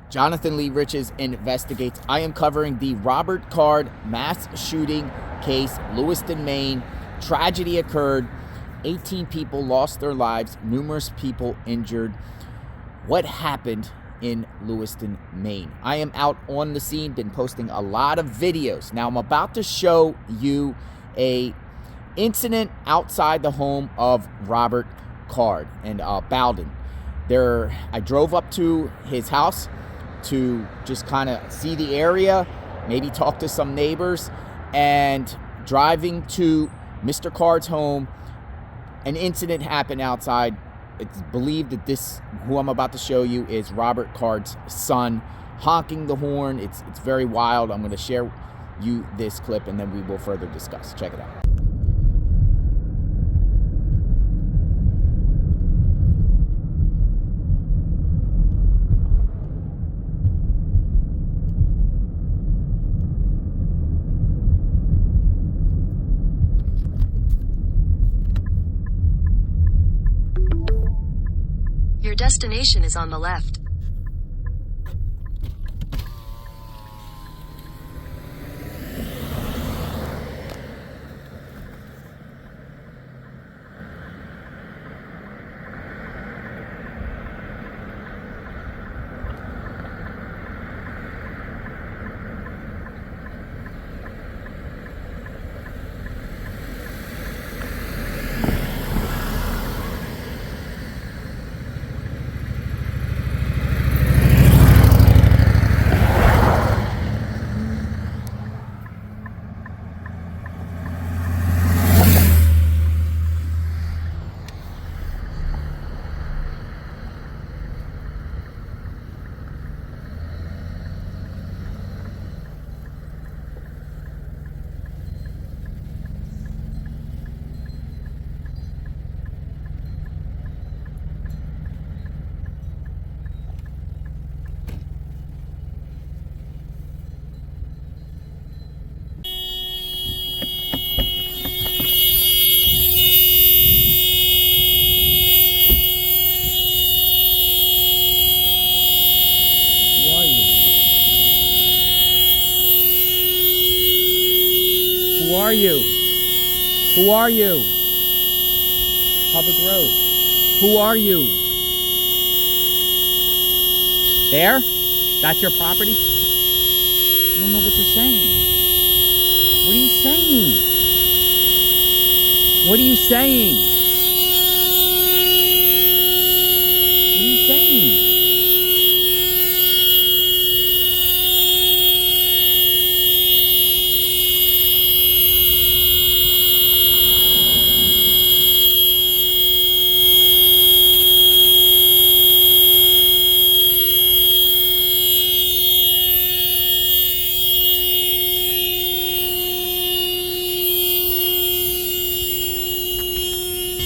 Jonathan Lee Riches investigates. I am covering the Robert Card mass shooting case, Lewiston, Maine. Tragedy occurred. 18 people lost their lives, numerous people injured. What happened in Lewiston, Maine? I am out on the scene, been posting a lot of videos. Now I'm about to show you a incident outside the home of Robert Card in Bowden. I drove up to his house to just kind of see the area, maybe talk to some neighbors, and driving to Mr. Card's home, an incident happened outside. It's believed that who I'm about to show you, is Robert Card's son, honking the horn. It's very wild. I'm going to share you this clip, and then we will further discuss. Check it out. Your destination is on the left. Who are you? Who are you? Public road. Who are you? There? That's your property? I don't know what you're saying. What are you saying? What are you saying? What are you saying?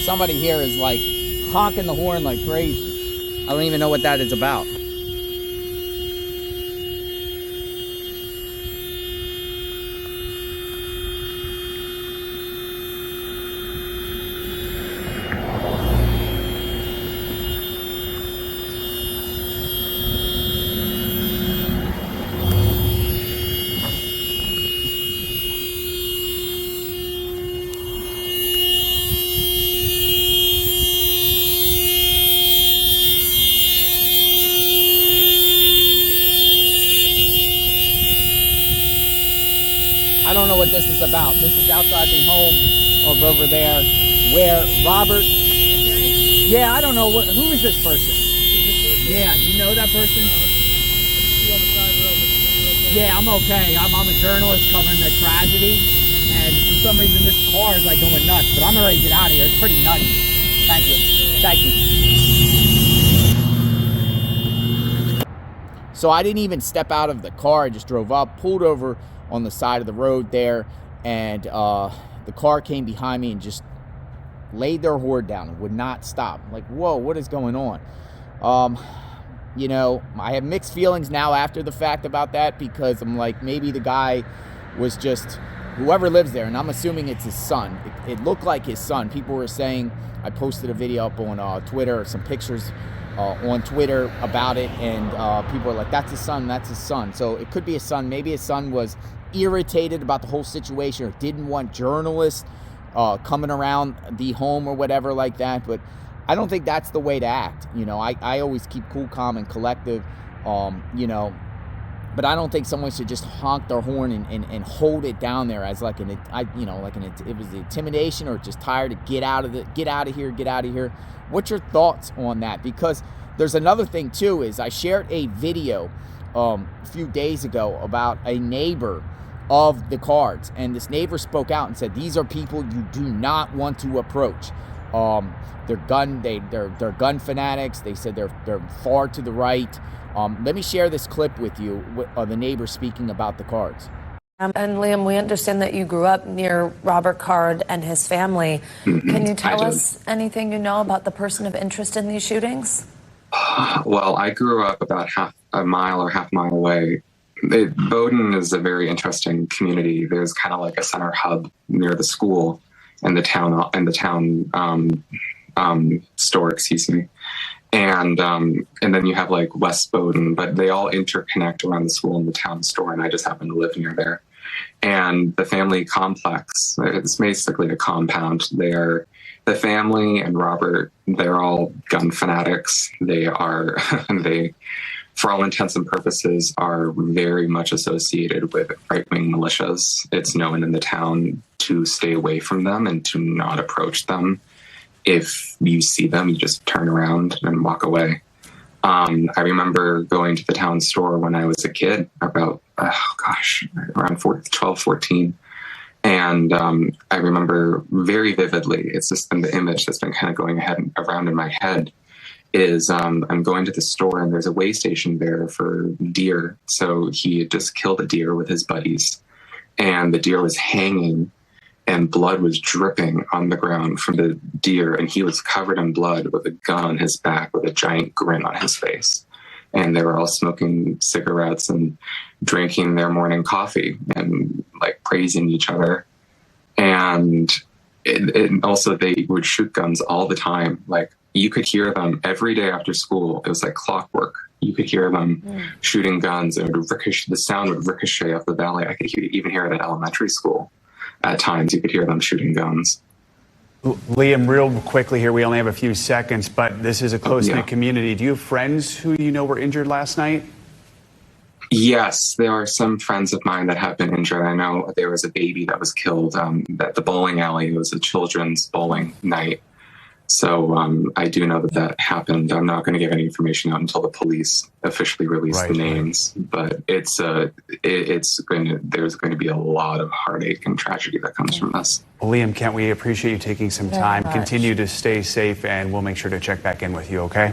Somebody here is like honking the horn like crazy. I don't even know what that is about. I don't know what this is about. This is outside the home of over there where Robert... Yeah, I don't know. Who is this person? Yeah, you know that person? Yeah, I'm okay. I'm a journalist covering the tragedy, and for some reason this car is like going nuts, but I'm ready to get out of here. It's pretty nutty. Thank you. Thank you. So I didn't even step out of the car. I just drove up, pulled over on the side of the road there, and the car came behind me and just laid their horn down and would not stop. I'm like, whoa, what is going on? You know, I have mixed feelings now after the fact about that, because I'm like, maybe the guy was just whoever lives there, and I'm assuming it's his son. It looked like his son. People were saying, I posted a video up on Twitter, some pictures on Twitter about it, and people are like, that's his son, that's his son. So it could be his son. Maybe his son was irritated about the whole situation, or didn't want journalists coming around the home or whatever like that. But I don't think that's the way to act. I always keep cool, calm, and collective, but I don't think someone should just honk their horn and hold it down there as like it was intimidation, or just tired to get out of here. What's your thoughts on that? Because there's another thing too, is I shared a video a few days ago about a neighbor of the Cards, and this neighbor spoke out and said, these are people you do not want to approach. They're gun fanatics. They said they're far to the right. Let me share this clip with you, the neighbor speaking about the Cards. And Liam, we understand that you grew up near Robert Card and his family. Can you tell us anything you know about the person of interest in these shootings? Well, I grew up about half a mile away. Bowdoin is a very interesting community. There's kind of like a center hub near the school and the town store, excuse me. And then you have like West Bowdoin, but they all interconnect around the school and the town store. And I just happen to live near there. And the family complex, it's basically a compound. The family and Robert, they're all gun fanatics. They, for all intents and purposes, are very much associated with right-wing militias. It's known in the town to stay away from them and to not approach them. If you see them, you just turn around and walk away. I remember going to the town store when I was a kid, about, around 12, 14. And I remember very vividly, it's just been the image that's been kind of going around in my head, is I'm going to the store and there's a way station there for deer. So he had just killed a deer with his buddies, and the deer was hanging and blood was dripping on the ground from the deer, and he was covered in blood with a gun on his back with a giant grin on his face. And they were all smoking cigarettes and drinking their morning coffee and like praising each other. And also they would shoot guns all the time. Like you could hear them every day after school. It was like clockwork. You could hear them shooting guns, and the sound would ricochet up the valley. I could even hear it at elementary school. At times, you could hear them shooting guns. Liam, real quickly here, we only have a few seconds, but this is a close-knit community. Do you have friends who you know were injured last night? Yes, there are some friends of mine that have been injured. I know there was a baby that was killed at the bowling alley. It was a children's bowling night. So I do know that happened. I'm not going to give any information out until the police officially release the names. But there's going to be a lot of heartache and tragedy that comes from this. Well, Liam, Kent, we appreciate you taking some time. Continue to stay safe, and we'll make sure to check back in with you, okay?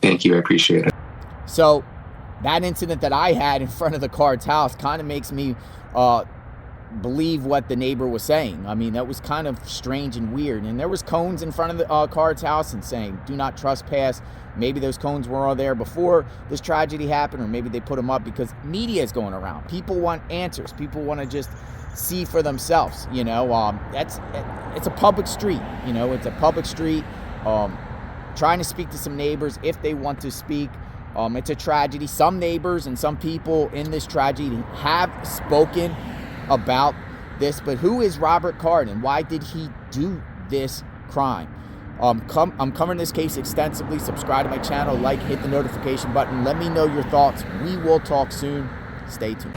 Thank you. I appreciate it. So that incident that I had in front of the Card's house kind of makes me believe what the neighbor was saying. I mean, that was kind of strange and weird. And there was cones in front of the Card's house and saying, do not trespass. Maybe those cones were all there before this tragedy happened, or maybe they put them up because media is going around. People want answers. People want to just see for themselves. It's a public street. It's a public street. Trying to speak to some neighbors if they want to speak. It's a tragedy. Some neighbors and some people in this tragedy have spoken about this, but who is Robert Card and why did he do this crime? I'm covering this case extensively. Subscribe to my channel, hit the notification button. Let me know your thoughts. We will talk soon. Stay tuned.